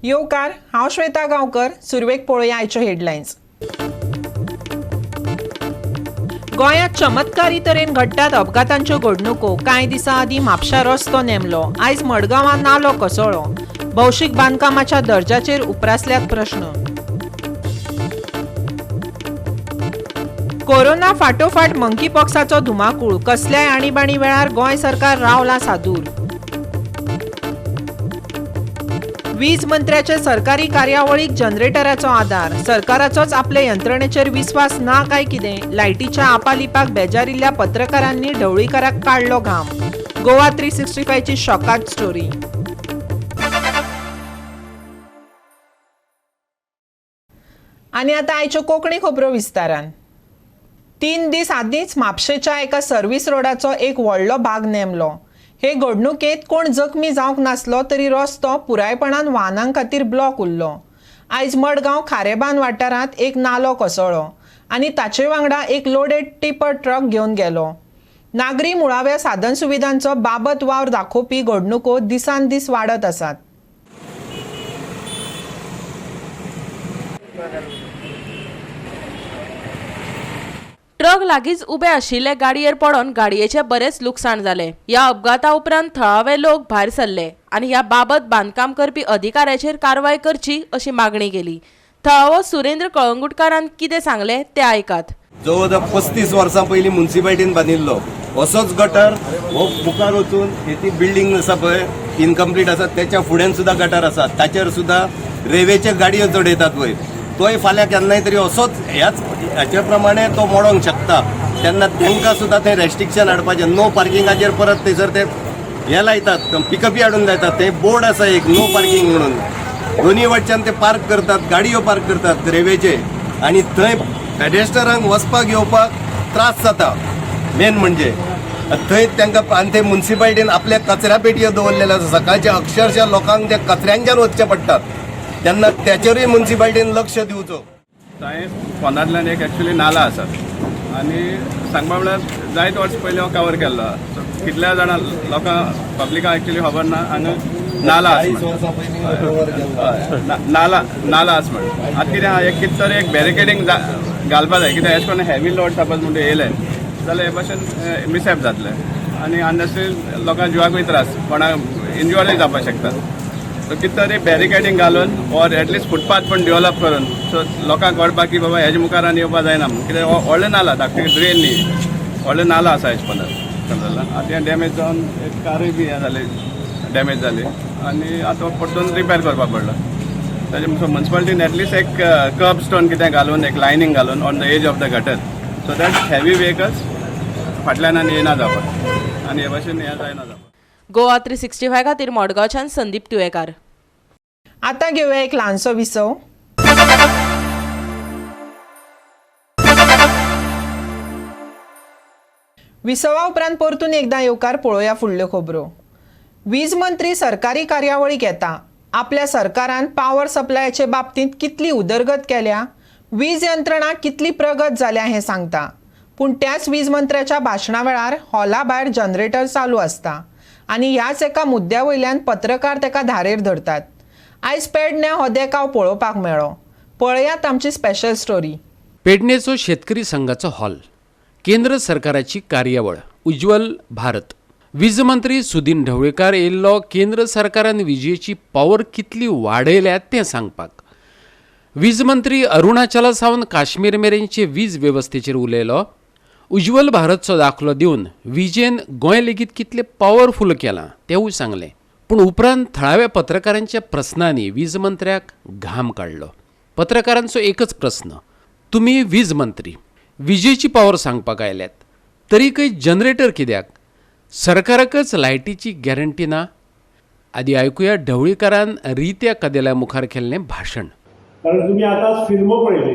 येवकार हांव श्वेता गांवकर. सुरवेक पळोवया आयच्यो हेडलायन्स. गोंयांत चमत्कारी तरेन घडटात अपघातांच्यो घडणुको. कांय दिसां आदीं म्हापशा रस्तो नेमलो. आयज मडगांवां नालो कोसळ्ळो. भौशीक बांदकामाच्या दर्ज्याचेर उप्रासल्यात प्रश्न. कोरोना फाटोफाट मंकीपॉक्साचो धुमाकूळ. कसल्याय आणीबाणी वेळार गोंय सरकार रावला सादूर. वीज मंत्र्याचे सरकारी कार्यावळीक जनरेटराचो आदार. सरकाराचोच आपले यंत्रणेचेर विस्वास ना काय कितें? लायटीच्या आपालिपाक बेजारिल्ल्या पत्रकारांनी ढवळीकाराक काडलो घाम. गोवा 365 ची शॉकाद स्टोरी. आनी आतां आयच्यो कोंकणी खबरो विस्तारान. 3 दीस आदींच म्हापशेच्या एका सर्व्हिस रोडाचो एक व्हडलो भाग नेमलो. हे घडणुकेंत कोण जखमी जावंक नासलो तरी रस्तो पुरायपणान वाहनां खातीर ब्लॉक उरलो. आयज मडगांव खारेबांद वाठारांत एक नालो कोसळ्ळो आनी ताचे वांगडा एक लोडेड टिपर ट्रक घेवन गेलो. नागरी मुळाव्या साधन सुविधांचो बाबत वावर दाखोवपी घडणुको दिसान दीस वाडत आसात. ट्रक लागींच उबे आशिल्ले गाडयेर पडून गाडयेचे बरेच लुकसाण जाले. ह्या अपघाता उपरांत थळावे लोक भायर सरले आनी ह्या बाबत बांदकाम करपी अधिकाऱ्याचेर कारवाय करची अशी मागणी केली. थळावो सुरेंद्र कळंगुटकारान कितें सांगले ते आयकात. जवळ जवळ 35 वर्सां पयलीं म्युन्सिपाल्टीन बांदिल्लो असोच गटर हो मुखार वचून ती बिल्डींग आसा पळय इनकम्प्लीट आसा त्याच्या फुड्यान सुद्दां गटर आसा. ताचेर सुद्दां रेल्वेचे गाडयो चडयतात वयर. तोय फाल्यां केन्नाय तरी असोच ह्याच हाचे प्रमाणे तो मोडोंक शकता. तेन्ना तांकां सुद्दां थंय रेस्ट्रिक्शन हाडपाचें. नो पार्किंगाचेर परत थंयसर ते हे लायतात पिकअपी हाडून लायतात. ते बोर्ड आसा एक नो पार्किंग म्हणून. दोनी वटच्यान ते पार्क करतात गाडयो पार्क करतात रेल्वेचे आनी थंय पेडेस्टरांक वचपाक येवपाक त्रास जाता. मेन म्हणजे थंय तांकां आनी ते म्युन्सिपाल्टीन आपल्या कचऱ्या पेटयो दवरलेल्यो आसा. सकाळचे अक्षरशः लोकांक त्या कचऱ्यांच्यान वचचें पडटात. तेन्ना त्याचेरूय म्युन्सिपाल्टीन लक्ष दिवचो. थंय फोंडांतल्यान एक एक्चुअली नाला आसा आनी सांगपा म्हळ्यार जायत वर्स पयलीं हो कवर केल्लो. कितल्या जाणां लोकांक पब्लिकाक एक्चुअली खबर ना हांगा नाला नाला आसा म्हण. आतां कितें आहा एक कितें तरी एक बॅरिकेडींग घालपा जाय. कित्याक अशें करून हेवी लोड सपोज म्हणून येयले जाल्यार हे भाशेन मिसहॅप जातले आनी अननेसेसरी लोकांक जिवाकूय त्रास कोणाक इंज्युअरी जावपाक शकता. सो कितें तरी बॅरिकेडींग घालून ऑर एटलिस्ट फुटपाथ पण डेव्हलप करून सो लोकांक कळपाक की बाबा हेजे मुखार आनी येवपा जायना म्हणून. कित्याक व्हडलें नाला धाकटें ड्रेन न्ही व्हडलें नाला आसा हेजे पंदर समजला. आतां हें डॅमेज जावन एक कारूय बी हें जाली डॅमेज जाली आनी आतां परतून रिपेर करपाक पडलो. ताजे म्युन्सिपाल्टीन एटलिस्ट एक कर्ब स्टोन कितें घालून एक लायनींग घालून on the edge of the gutter so that heavy vehicles फाटल्यान आनी येना जावपाक आनी हे भाशेन हें जायना जावपाक. गोवा 365 खातीर मडगांवच्यान संदीप तुयेकार. आतां घेवया एक ल्हानसो विसव. विसवा उपरांत परतून एकदां येवकार पळोवया फुडल्यो खबरो. वीज मंत्री सरकारी कार्यावळीक येता. आपल्या सरकारान पॉवर सप्लायाचे बाबतींत कितली उदरगत केल्या, वीज यंत्रणा कितली प्रगत जाल्या हें सांगता. पूण त्याच वीज मंत्र्याच्या भाशणा वेळार हॉला भायर जनरेटर चालू आसता आनी ह्याच एका मुद्द्या वयल्यान पत्रकार तेका धारेर धरतात. आयज पेडण्या हो देखाव पळोवपाक मेळ्ळो. पळयात आमची स्पेशल स्टोरी. पेडणेचो शेतकरी संघाचो हॉल. केंद्र सरकाराची कार्यावळ उज्ज्वल भारत. वीज मंत्री सुदीन ढवळीकार येयल्लो केंद्र सरकारान विजेची पॉवर कितली वाडयल्या तें सांगपाक. वीज मंत्री अरुणाचला सावन काश्मीर मेरेनचे वीज वेवस्थेचेर उलयलो. उज्ज्वल भारतचो दाखलो दिवन विजेन गोंय लेगीत कितले पॉवरफूल केलां तेंवूय सांगलें. पूण उपरांत थळाव्या पत्रकारांच्या प्रस्नांनी वीज मंत्र्याक घाम काडलो. पत्रकारांचो एकच प्रस्न, तुमी वीज मंत्री विजेची पॉवर सांगपाक आयल्यात तरीकय जनरेटर कित्याक? सरकाराकच लायटीची गॅरंटी ना? आदी आयकुया ढवळीकारान रित्या कदेल्या मुखार केल्लें भाशण. कारण तुम्ही आता फिल्म पळयली,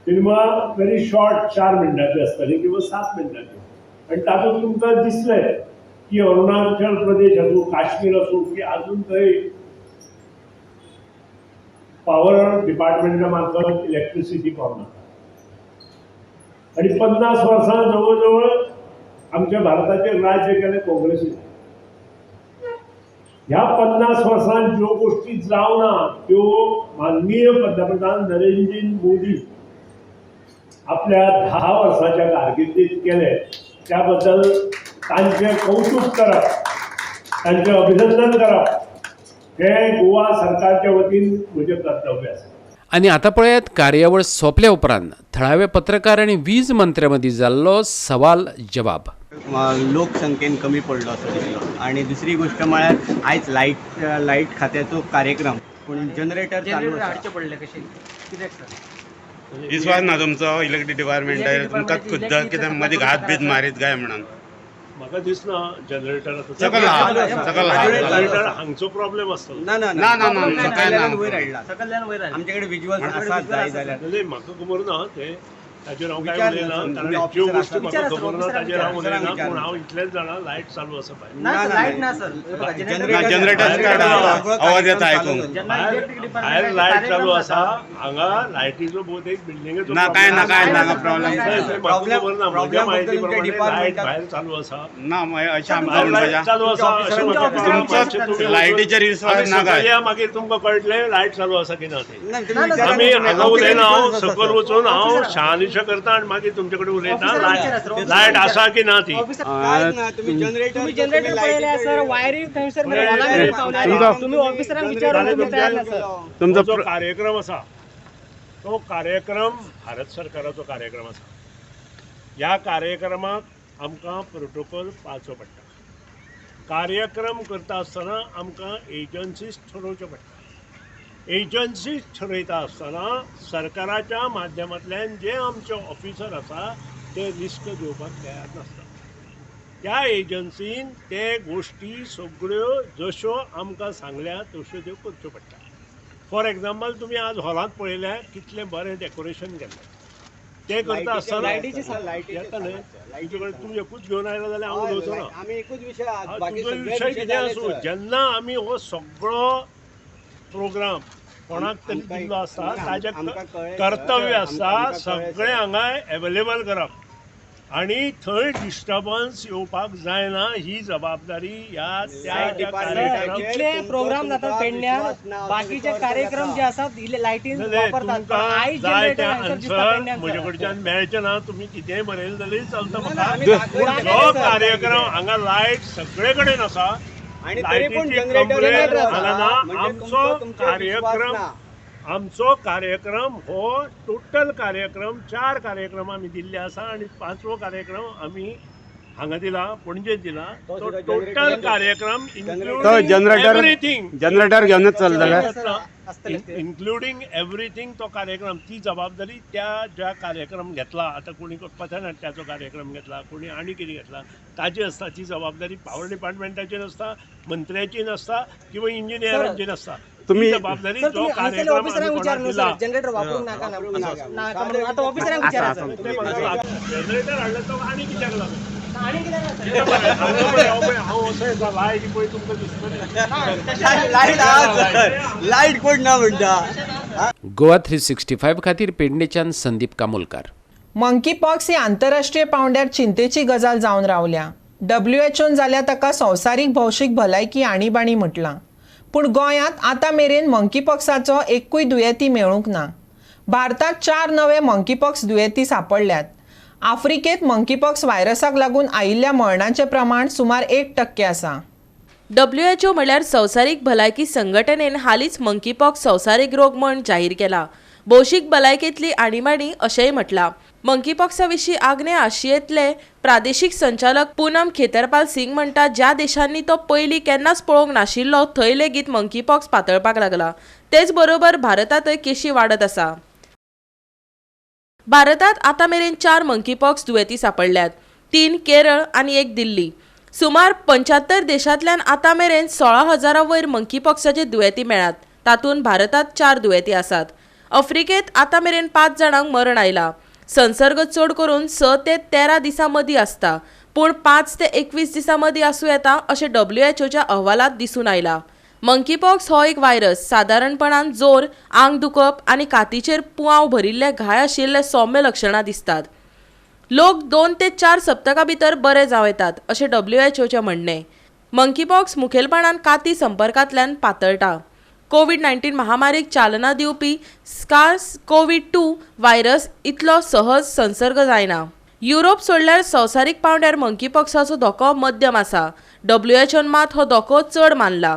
फिल्म व्हेरी शॉर्ट 4 मिनटाची आसतली किंवा 7 मिनटाची आणि तातूंत तुमकां दिसलें की अरुणाचल प्रदेश असो काश्मीर असो की अजून थंय पॉवर डिपार्टमेंटा मार्फत इलेक्ट्रिसिटी पावना आणि 50 वर्सां जवळ जवळ आमच्या भारताचेर राज्य केलें काँग्रेसीन. ह्या 50 वर्सांत ज्यो गोष्टी जावना त्यो माननीय पंतप्रधान नरेंद्र मोदी आपल्या 10 वर्साच्या कारकिर्दीत केले, त्या बद्दल तांचे कौतुक करप, तांचे अभिनंदन करप हे गोवा सरकारच्या वतीन म्हजें कर्तव्य आसा. आणि आता पळयात कार्यावळ सोंपल्या उपरांत थळाव्या पत्रकार आणि वीज मंत्र्यां जाल्लो सवाल जवाब. लोकसंख्येन कमी पडलो असो दिसलो. आणि दुसरी गोष्ट म्हळ्यार आयज लायट खात्याचो कार्यक्रम पूण जनरेटर चालू विश्वास ना तुमचो इलेक्ट्रिक डिपार्टमेंटाचेर तुमकां खुद्द कितें मदीं घात बीत मारीत काय म्हणून म्हाका दिसना जनरेटर सकल जनरेटर हांगचो प्रॉब्लेम आसतलो. ना ना ना, ना, ना, ना सकयल्यान वयर हाडला. आमचे कडेन विज्युअल्स आसात जाय जाल्यार. म्हणजे म्हाका खबर ना ते ताचेर हांव काय विचार उलयना, तुम्ही कारण ज्यो ऑफिसराक गोष्टी म्हाका विचारा, खबर ना ताचेर हांव ऑफिसराक उलयना, विचारा. पूण हांव इतलेंच जाणा लायट चालू आसा भायर. जनरेटर आवाज येता आयकूंक. भायर लायट चालू आसा, हांगा लायटीचो बहुतेक बिल्डिंगेचो ना काय ना काय ना प्रॉब्लेम म्हज्या म्हायती प्रमाणे लायट भायर चालू आसा, ना अशें आमकां भायर लायट म्हणपाचें चालू आसा अशें म्हाका तुमचो लायटीचेर विश्वास ना काय. मागीर तुमकां कळटलें लायट चालू आसा की ना ते. ना, तुम्ही विचारा. आमी हांगा उलयना, हांव सकयल वचून हांव शहानिशा करता आणि मागीर तुमचे कडेन उलयता लायट आसा की ना ती. कांयच ना, तुम्ही जनरेटर पळयल्या सर वायरी थंयसर हॉलांत पावल्या. तुम्ही ऑफिसरांक विचारून तुम्ही तयार ना सर. तुमचो जो कार्यक्रम आसा तो कार्यक्रम भारत सरकाराचो कार्यक्रम आसा. ह्या कार्यक्रमाक आमकां प्रोटोकॉल पाळचो पडटा. कार्यक्रम करता आसतना आमकां एजन्सीज ठरोवच्यो पडटा. एजन्सीज ठरयता आसतना सरकाराच्या माध्यमांतल्यान जे आमचे ऑफिसर आसा ते लिस्ट दिवपाक तयार नासता. त्या एजन्सीन ते गोष्टी सगळ्यो जश्यो आमकां सांगल्या तश्यो त्यो करच्यो पडटा. फॉर एग्जाम्पल तुमी आज हॉलांत पळयल्या कितलें बरें डेकोरेशन केल्लें. ते करता आसतना येता न्हय, तुजे कडेन तूं एकूच घेवन आयला जाल्यार हांव उलोवचो ना. आमी एकूच विशय तुजो विशय कितें आसूं, जेन्ना आमी हो सगळो प्रोग्राम कोणाक तरी दिल्लो आसता ताजें कर्तव्य आसता सगळें हांगा एवेलेबल करप आणि थंय डिस्टर्बन्स येवपाक जायना ही जबाबदारी ह्या त्या इतले प्रोग्राम जातात पेडण्यार, बाकीचे कार्यक्रम जे आसात लायटीन वापरतात. तुमकां आयज जाय ते जनरेटर आन्सर पेडण्यार म्हजे कडच्यान मेळचे ना. तुमी कितेंय बरयलें जाल्यार चलता म्हाका. आमी पूण जो कार्यक्रम हांगा लायट सगळे कडेन आसा, आणि तरी पूण लायटीची जनरेटर कंप्लेंट हांगा म्हणजे आमचो कार्यक्रम हो टोटल कार्यक्रम 4 कार्यक्रम आमी दिल्ले आसा आणि 5वो कार्यक्रम आमी हांगा दिला, पणजे दिला. तो टोटल कार्यक्रम तो जनरेटर एवरीथिंग घेऊनच चलतले. इन्क्लुडींग एवरीथिंग तो कार्यक्रम, ती जबाबदारी त्या ज्या कार्यक्रम घेतला, आता कोणी पथनाट्याचो कार्यक्रम घेतला, कोणी आणि कितें घेतला ताची आसता ती जबाबदारी. पॉवर डिपार्टमेंटाची नसता, मंत्र्याची नसता किंवा इंजिनियरांची नसता. तुम्ही जबाबदारी सर जो तुम्ही कार्यक्रम ऑफिसरांक विचार आमी न्हू दिला. सर, जनरेटर वापरूंक नाका आता ऑफिसरांक विचारा सर. जनरेटर हाडला तो आणि कित्याक लागून आणि कितें ना सर. हांव असो येता लायट पळय तुमकां दिसतली लाईट कोण ना म्हणटा. गोवा 365 खातीर पेडणेच्यान संदीप कामोलकार. मंकी पॉक्स ही आंतरराष्ट्रीय पांवड्यार चिंतेची गजाल जावन रावल्या. WHO जाल्यार ताका संवसारीक भौशीक भलायकी आणीबाणी म्हटलां. पूण गोंयांत आतां मेरेन मंकीपॉक्साचो एकूय दुयेंती मेळूंक ना. भारतांत 4 नवे मंकीपॉक्स दुयेंती सांपडल्यात. आफ्रिकेंत मंकीपॉक्स व्हायरसाक लागून आयिल्ल्या मरणांचें प्रमाण सुमार 1% आसा. WHO म्हळ्यार संवसारीक भलायकी संघटनेन हालींच मंकीपॉक्स संवसारीक रोग म्हूण जाहीर केला. भौशीक भलायकेंतली आणीबाणी अशेंय म्हटलां. मंकीपॉक्सा विशीं आग्नेय आशियेंतले प्रादेशीक संचालक पूनम खेतरपाल सिंग म्हणटा, ज्या देशांनी तो पयलीं केन्नाच पळोवंक नाशिल्लो थंय लेगीत मंकीपॉक्स पातळपाक लागला. तेच बरोबर भारतांतय केशी वाडत आसा. भारतांत आतां मेरेन 4 मंकीपॉक्स दुयेंती सांपडल्यात. 3 केरळ आनी 1 दिल्ली. सुमार 75 देशांतल्यान आतां मेरेन 16,000 वयर मंकीपॉक्साचे दुयेंती मेळ्ळ्यात. तातूंत भारतांत 4 दुयेंती आसात. आफ्रिकेंत आतां मेरेन 5 जाणांक मरण आयलां. संसर्ग चड करून 6 ते 13 दिसां मदीं आसता, पूण 5 ते 21 दिसां मदीं आसूं येता अशें WHOच्या अहवालांत दिसून आयलां. मंकीपॉक्स हो एक व्हायरस सादारणपणान जोर, आंग दुखप आनी कातीचेर पुवाव भरिल्ले घाय आशिल्ले सौम्य लक्षणां दिसतात. लोक 2 ते 4 सप्तकां भितर बरे जावं येतात अशें WHOचें म्हणणें. मंकीपॉक्स मुखेलपणान काती संपर्कांतल्यान पातळटा. कोविड-19 महामारीक चालना दिवपी SARS-CoV-2 व्हायरस इतलो सहज संसर्ग जायना. युरोप सोडल्यार संवसारीक पांवड्यार मंकीपॉक्साचो धोको मध्यम आसा. WHOन मात हो धोको चड मानला.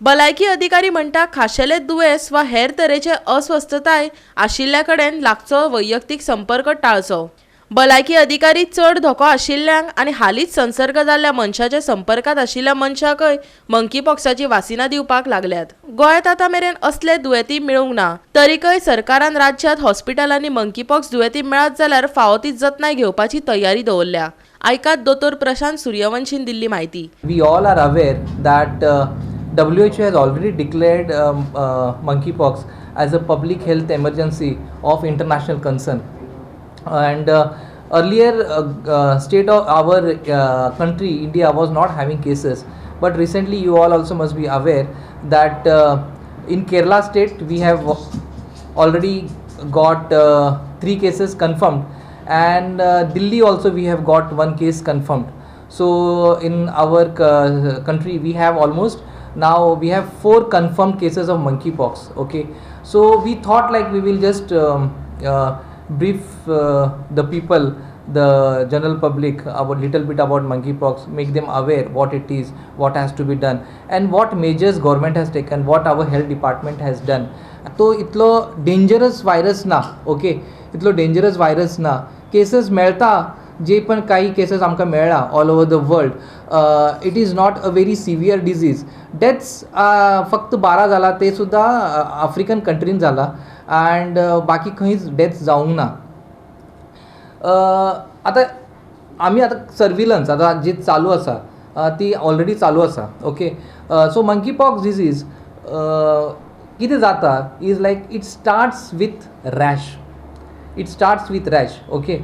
भलायकी अधिकारी म्हणटा खाशेले दुयेंस वा हेर तरेचे अस्वस्थताय आशिल्ल्या कडेन लागचो वैयक्तीक संपर्क टाळचो. भलायकी अधिकारी चड धोको आशिल्ल्यांक आनी हालींच संसर्ग जाल्ल्या मनशाच्या संपर्कांत आशिल्ल्या मनशाकय मंकीपॉक्साची वासिनां दिवपाक लागल्यात. गोंयांत आतां मेरेन असले दुयेंती मेळूंक ना. तरीकय सरकारान राज्यांत हॉस्पिटलांनी मंकीपॉक्स दुयेंती मेळत जाल्यार फावो ती जतनाय घेवपाची तयारी दवरल्या. आयकात दोतोर प्रशांत सूर्यवंशीन दिल्ली म्हायती. We all are aware that WHO has already declared monkeypox as a public health emergency of international concern. And earlier state of our country, India, was not having cases. But recently you all also must be aware that in Kerala state we have already got 3 cases confirmed. And Delhi also we have got 1 case confirmed. So in our country we have almost now we have 4 confirmed cases of monkeypox. Okay, so we thought like we will just brief the people, the general public, about little bit about monkeypox, make them aware what it is, what has to be done, and what measures government has taken, what our health department has done. तो इतलो dangerous virus ना. Okay, इतलो dangerous virus ना. Cases मेळटा, जे पण काही cases आमकां मेळ्ळा all over the world, it is not a very severe disease. Deaths फक्त 12 जाला, ते सुद्धा आफ्रिकन कंट्रीन जाला. अँड बाकी खंयच डेथ्स जावंक ना. आतां आमी आतां सर्विलन्स आतां जी चालू आसा ती ऑलरेडी चालू आसा. ओके, सो मंकीपॉक्स डिजीज कितें जाता is like it starts with rash. It starts with rash. Okay,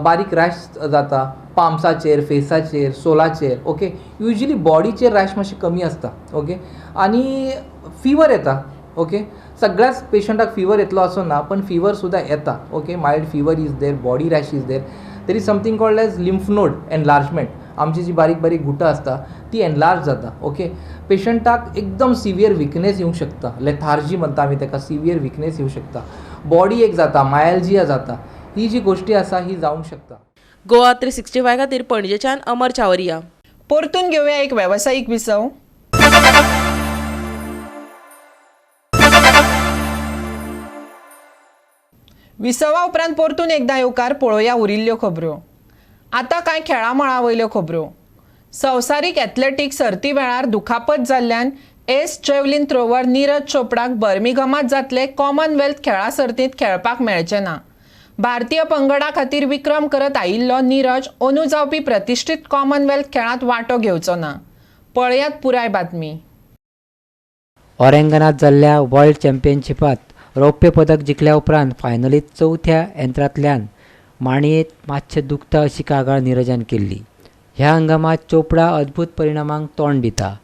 बारीक रॅश जाता पाम्साचेर, फेसाचेर, सोलाचेर. ओके, युजली बॉडीचेर रॅश मातशें कमी आसता. ओके, आनी फिवर येता. ओके, सगळ्याच पेशंटाक फिवर येतलो असो ना, पण फिवर सुद्धा येता. Okay, mild fever is there, body rash is there. There is something called as lymph node enlargement. आमची जी बारीक बारीक गुटां आसता ती एनलार्ज जाता. ओके, पेशंटाक एकदम सिवियर विकनेस येवंक शकता. लेथार्जी म्हणटा आमी ताका, सिवियर विकनेस येवंक शकता. बॉडी एक जाता, मायल्जिया जाता. ही जी गोष्टी आसा ही जावंक शकता. गोवा 365 खातीर पणजेच्यान अमर चावरिया. परतून घेवया एक वेवसायीक विसव. विसवा उपरांत परतून एकदा येवकार पळोवया उरिल्ल्यो खबरो. आतां कांय खेळामळा वयल्यो खबरो. संवसारीक एथलेटीक सर्ती वेळार दुखापत जाल्ल्यान एस जॅव्हलिन थ्रोवर नीरज चोपडाक बर्मिंघमांत जातले कॉमनवेल्थ खेळा सर्तींत खेळपाक मेळचें ना. भारतीय पंगडा खातीर विक्रम करत आयिल्लो नीरज अंदू जावपी प्रतिश्ठीत कॉमनवेल्थ खेळांत वांटो घेवचो ना. पळयात पुराय बातमी. ऑरेंगनात जाल्ल्या वर्ल्ड चॅम्पियनशिपात रौप्य पदक जिखल्या उपरांत फायनलीत 4थ्या यंत्रांतल्यान माणयेंत मातशें दुखता अशी कागाळ नीरजान केल्ली. ह्या हंगामात चोपडा अद्भुत परिणामांक तोंड दिता.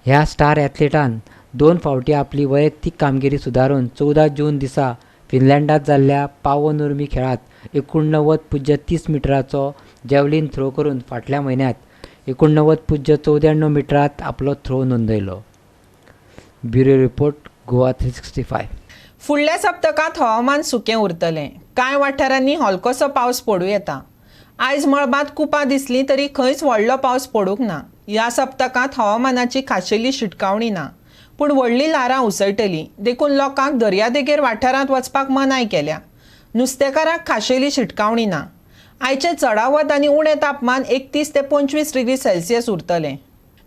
ह्या स्टार एथलीटान 2 फावटी आपली वैयक्तीक कामगिरी सुदारून 14 जून दिसा फिनलँडात जाल्ल्या पावो नुर्मी खेळात 89.30 मिटराचो जॅव्हलिन थ्रो करून फाटल्या म्हयन्यात 89.94 मिटरात आपलो थ्रो नोंदयलो. Bureau report, Goa 365. फुडल्या सप्तकांत हवामान सुकें उरतलें. कांय वाठारांनी हलकोसो पावस पडूं येता. आयज मळबांत कुपां दिसलीं तरी खंयच व्हडलो पावस पडूंक ना. ह्या सप्तकांत हवामानाची खाशेली शिटकावणी ना, पूण व्हडली ल्हारां उसळटलीं. देखून लोकांक दर्यादेगेर वाठारांत वचपाक मनाय केल्या. नुस्तेकारांक खाशेली शिटकावणी ना. आयचें चडावत आनी उणें तापमान 31 ते 25 डिग्री सेल्सियस उरतलें.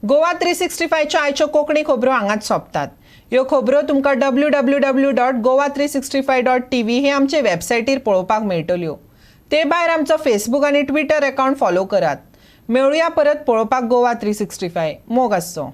गोवा 365च्यो आयच्यो कोंकणी खबरो हांगाच सोंपतात. ह्यो खबरो तुमकां www.goa365.tv हे आमचे वेबसायटीर पळोवपाक मेळटल्यो. ते भायर आमचो फेसबूक आनी ट्विटर अकावंट फॉलो करात. मेळुया परत पळोवपाक गोवा 365. मोग आसचो.